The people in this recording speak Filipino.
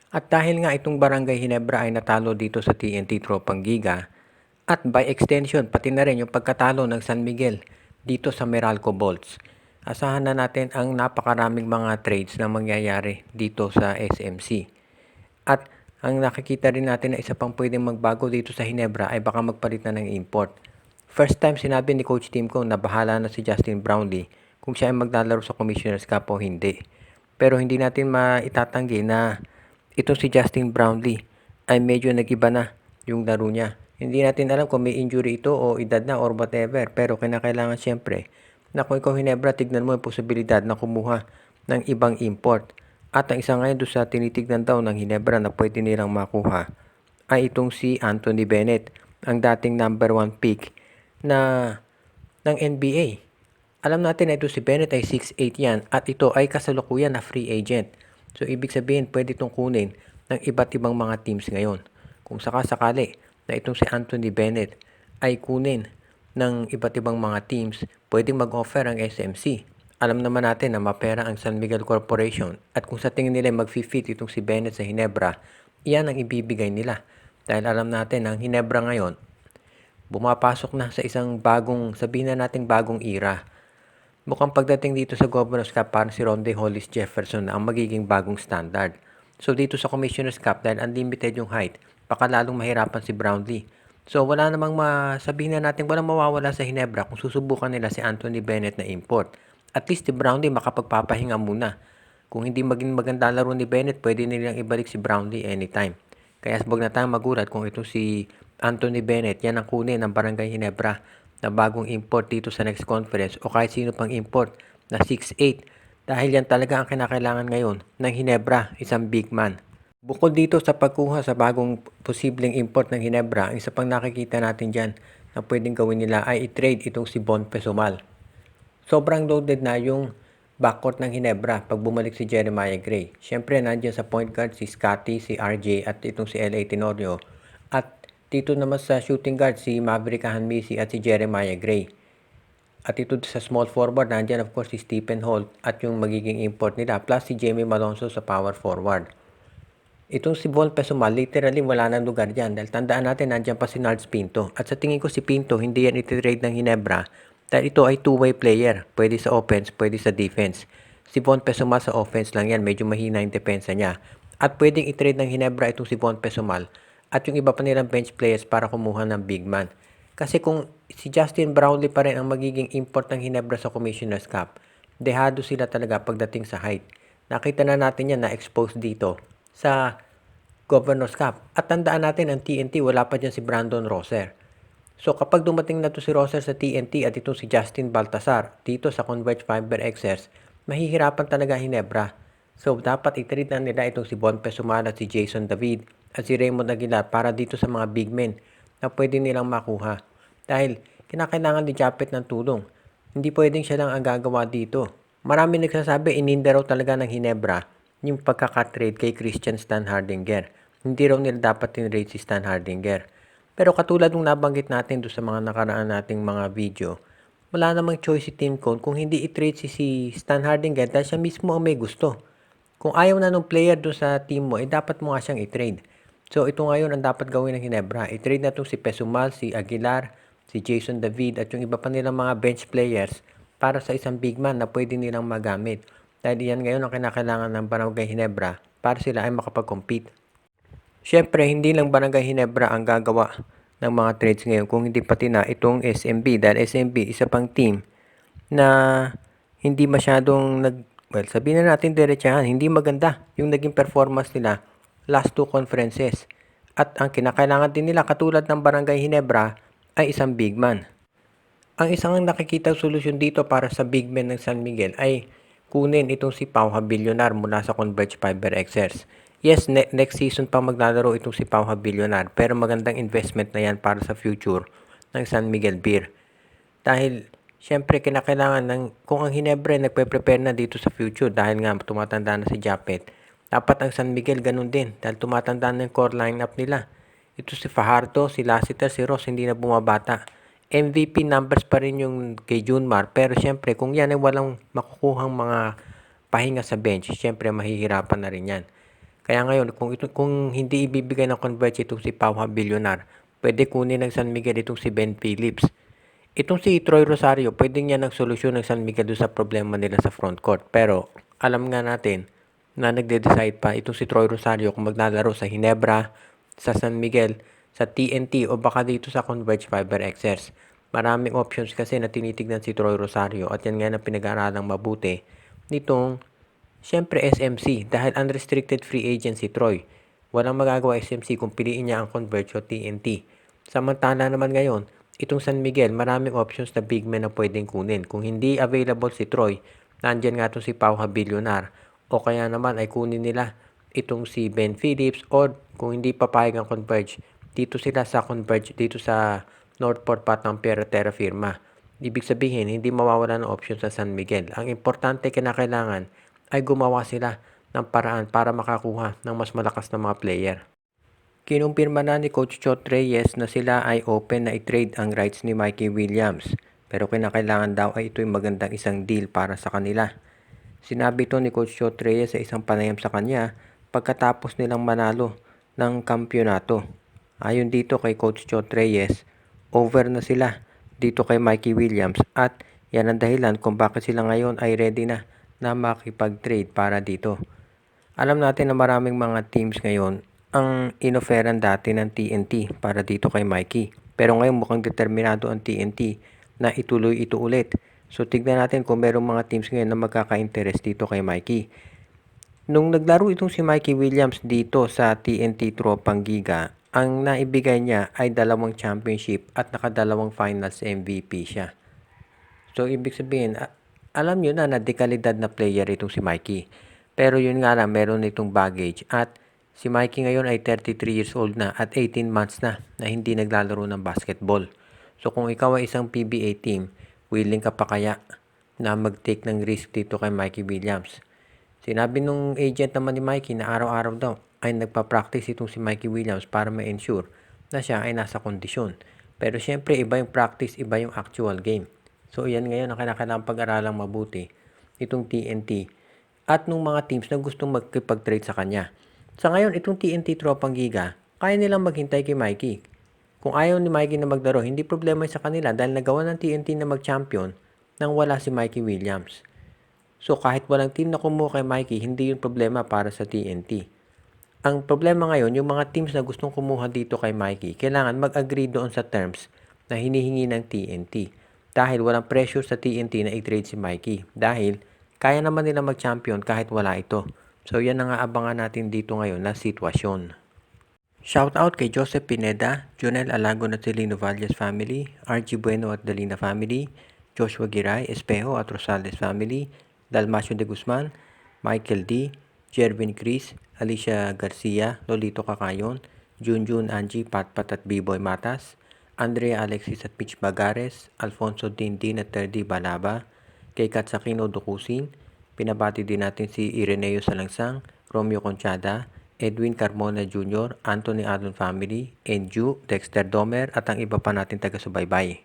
At dahil nga itong Barangay Ginebra ay natalo dito sa TNT Tropang Giga, at by extension pati na rin yung pagkatalo ng San Miguel dito sa Meralco Bolts, asahan na natin ang napakaraming mga trades na mangyayari dito sa SMC. At ang nakikita rin natin na isa pang pwedeng magbago dito sa Ginebra ay baka magpalit na ng import. First time sinabi ni Coach Timco na bahala na si Justin Brownlee kung siya ay maglalaro sa Commissioner's Cup o hindi. Pero hindi natin maitatanggi na ito si Justin Brownlee ay medyo nag-iba na yung laro niya. Hindi natin alam kung may injury ito o edad na or whatever. Pero kinakailangan siyempre na kung ikaw Ginebra, tignan mo yung posibilidad na kumuha ng ibang import. At ang isa ngayon doon sa tinitignan daw ng Ginebra na pwede nilang makuha ay itong si Anthony Bennett, ang dating number 1 pick na ng NBA. Alam natin na ito si Bennett ay 6'8 yan at ito ay kasalukuyan na free agent. So, ibig sabihin, pwede itong kunin ng iba't ibang mga teams ngayon. Kung sakasakali na itong si Anthony Bennett ay kunin ng iba't ibang mga teams, pwedeng mag-offer ang SMC. Alam naman natin na mapera ang San Miguel Corporation at kung sa tingin nila mag-fit itong si Bennett sa Ginebra, iyan ang ibibigay nila. Dahil alam natin na ang Ginebra ngayon, bumapasok na sa isang bagong, sabihin na natin bagong era. Mukhang pagdating dito sa Governor's Cup, parang si Ronde Hollis Jefferson na ang magiging bagong standard. So dito sa Commissioner's Cup, dahil unlimited yung height, baka lalong mahirapan si Brownlee. So wala namang sabihin na natin walang mawawala sa Ginebra kung susubukan nila si Anthony Bennett na import. At least si Brownlee makapagpapahinga muna. Kung hindi maging maganda laro ni Bennett, pwede nilang ibalik si Brownlee anytime. Kaya wag na tayong magulat kung ito si Anthony Bennett, yan ang kunin ng Barangay Ginebra na bagong import dito sa next conference o kahit sino pang import na 6'8 dahil yan talaga ang kinakailangan ngayon ng Ginebra, isang big man. Bukod dito sa pagkuha sa bagong posibleng import ng Ginebra, isa pang nakikita natin dyan na pwedeng gawin nila ay i-trade itong si Bon Pesumal. Sobrang loaded na yung backcourt ng Ginebra pag bumalik si Jeremiah Gray. Siyempre, nandiyan sa point guard si Scotty, si RJ at itong si L.A. Tenorio. At dito naman sa shooting guard si Maverick Hanmisi at si Jeremiah Gray. At ito sa small forward, nandiyan of course si Stephen Holt at yung magiging import nila plus si Jamie Malonzo sa power forward. Itong si Von Pesumal, literally wala nang lugar dyan dahil tandaan natin nandiyan pa si Nards Pinto. At sa tingin ko si Pinto, hindi yan ititrade ng Ginebra dahil ito ay two-way player. Pwede sa offense, pwede sa defense. Si Von Pesumal sa offense lang yan, medyo mahina yung depensa niya. At pwedeng i-trade ng Ginebra itong si Von Pesumal at yung iba pa nilang bench players para kumuha ng big man. Kasi kung si Justin Brownlee pa rin ang magiging import ng Ginebra sa Commissioner's Cup, dehado sila talaga pagdating sa height. Nakita na natin yan na-expose dito sa Governor's Cup. At tandaan natin ang TNT, wala pa dyan si Brandon Rosser. So kapag dumating na to si Rosser sa TNT at itong si Justin Baltasar dito sa Converge Fiber XS, mahihirapan talaga Ginebra. So dapat i-trade na nila itong si Bon Pesumal at si Jason David at si Raymond Aguilar para dito sa mga big men na pwede nilang makuha. Dahil kinakailangan ni Japet ng tulong. Hindi pwedeng siya lang ang gagawa dito. Marami nagsasabi ininda raw talaga ng Ginebra yung pagkakatrade kay Christian Stan Hardinger. Hindi raw nila dapat tinrade si Stan Hardinger. Pero katulad ng nabanggit natin doon sa mga nakaraan nating mga video, wala namang choice si Tim Cone kung hindi i-trade si Stan Hardinger dahil siya mismo ang may gusto. Kung ayaw na ng player doon sa team mo, dapat mo nga siyang i-trade. So, ito ngayon ang dapat gawin ng Ginebra. I-trade na itong si Pesumal, si Aguilar, si Jason David, at yung iba pa nilang mga bench players para sa isang big man na pwede nilang magamit. Dahil iyan ngayon ang kinakailangan ng Barangay Ginebra para sila ay makapag-compete. Siyempre, hindi lang Barangay Ginebra ang gagawa ng mga trades ngayon kung hindi pati na itong SMB. Dahil SMB, isa pang team na hindi masyadong sabihin na natin diretsahan, hindi maganda yung naging performance nila last two conferences. At ang kinakailangan din nila katulad ng Barangay Ginebra ay isang big man. Ang isang nakikita solusyon dito para sa big man ng San Miguel ay kunin itong si Pau Habillonar mula sa Converge Fiber XS. Yes, next season pa maglalaro itong si Pau Habillonar pero magandang investment na yan para sa future ng San Miguel Beer. Dahil siyempre kinakailangan kung ang Ginebra nagpe-prepare na dito sa future dahil nga tumatanda na si Japet, dapat ang San Miguel ganun din dahil tumatanda na yung core lineup nila. Ito si Fajardo, si Lassiter, si Ross hindi na bumabata. MVP numbers pa rin yung kay Junmar pero siyempre kung yan ay walang makukuhang mga pahinga sa bench, siyempre mahihirapan na rin yan. Kaya ngayon, kung hindi ibibigay ng converge itong si Pau Villonar, pwede kunin ng San Miguel itong si Ben Phillips. Itong si Troy Rosario, pwede niya ng solusyon ng San Miguel doon sa problema nila sa front court. Pero alam nga natin na nagde-decide pa itong si Troy Rosario kung maglalaro sa Ginebra, sa San Miguel, sa TNT o baka dito sa Converge Fiber XS. Maraming options kasi na tinitignan si Troy Rosario at yan nga na pinag-aaralang mabuti nitong siyempre SMC dahil unrestricted free agent si Troy. Walang magagawa SMC kung piliin niya ang Converge o TNT. Samantala naman ngayon, itong San Miguel, maraming options na big men na pwedeng kunin. Kung hindi available si Troy, nandyan nga itong si Pau Villonar. O kaya naman ay kunin nila itong si Ben Phillips or kung hindi papayag ang Converge, dito sila sa Converge, dito sa Northport Patang Terra Firma. Ibig sabihin, hindi mawawala ng options sa San Miguel. Ang importante kinakailangan ay gumawa sila ng paraan para makakuha ng mas malakas na mga player. Kinumpirma na ni Coach Chot Reyes na sila ay open na i-trade ang rights ni Mikey Williams, pero kinakailangan daw ay ito'y magandang isang deal para sa kanila. Sinabi ito ni Coach Chot Reyes sa isang panayam sa kanya pagkatapos nilang manalo ng kampyonato. Ayon dito kay Coach Chot Reyes, over na sila dito kay Mikey Williams at yan ang dahilan kung bakit sila ngayon ay ready na makipag-trade para dito. Alam natin na maraming mga teams ngayon ang inoferan dati ng TNT para dito kay Mikey. Pero ngayon mukhang determinado ang TNT na ituloy ito ulit. So tignan natin kung merong mga teams ngayon na magkaka-interest dito kay Mikey. Nung naglaro itong si Mikey Williams dito sa TNT Tropang Giga, ang naibigay niya ay 2 championship at nakadalawang finals MVP siya. So ibig sabihin, alam nyo na dekalidad na player itong si Mikey. Pero yun nga lang, meron itong baggage. At si Mikey ngayon ay 33 years old na at 18 months na hindi naglalaro ng basketball. So kung ikaw ay isang PBA team, willing ka pa kaya na mag-take ng risk dito kay Mikey Williams? Sinabi nung agent naman ni Mikey na araw-araw daw ay nagpa-practice itong si Mikey Williams para ma-ensure na siya ay nasa kondisyon. Pero syempre iba yung practice, iba yung actual game. So, yan ngayon ang kailangang pag-aralang mabuti itong TNT at nung mga teams na gustong magkipag-trade sa kanya. Sa ngayon, itong TNT Tropang Giga, kaya nilang maghintay kay Mikey. Kung ayaw ni Mikey na maglaro, hindi problema sa kanila dahil nagawa ng TNT na mag-champion nang wala si Mikey Williams. So, kahit walang team na kumuha kay Mikey, hindi yun problema para sa TNT. Ang problema ngayon, yung mga teams na gustong kumuha dito kay Mikey, kailangan mag-agree doon sa terms na hinihingi ng TNT. Dahil walang pressure sa TNT na i-trade si Mikey. Dahil kaya naman nila mag-champion kahit wala ito. So yan ang aabangan natin dito ngayon na sitwasyon. Shoutout kay Joseph Pineda, Jonel Alago at Celino Valles family, RG Bueno at Dalina family, Joshua Giray, Espejo at Rosales family, Dalmacio de Guzman, Michael D, Jervin Cris, Alicia Garcia, Lolito Kakayon, Junjun Angie Patpat at B-Boy Matas, Andrea Alexis at Pitch Bagares, Alfonso Dindin at Terdy Balaba, kay Katsakino Dukusin, pinabati din natin si Ireneo Salangsang, Romeo Conchada, Edwin Carmona Jr., Anthony Alon Family, Enju, Dexter Domer at ang iba pa natin taga-subaybay.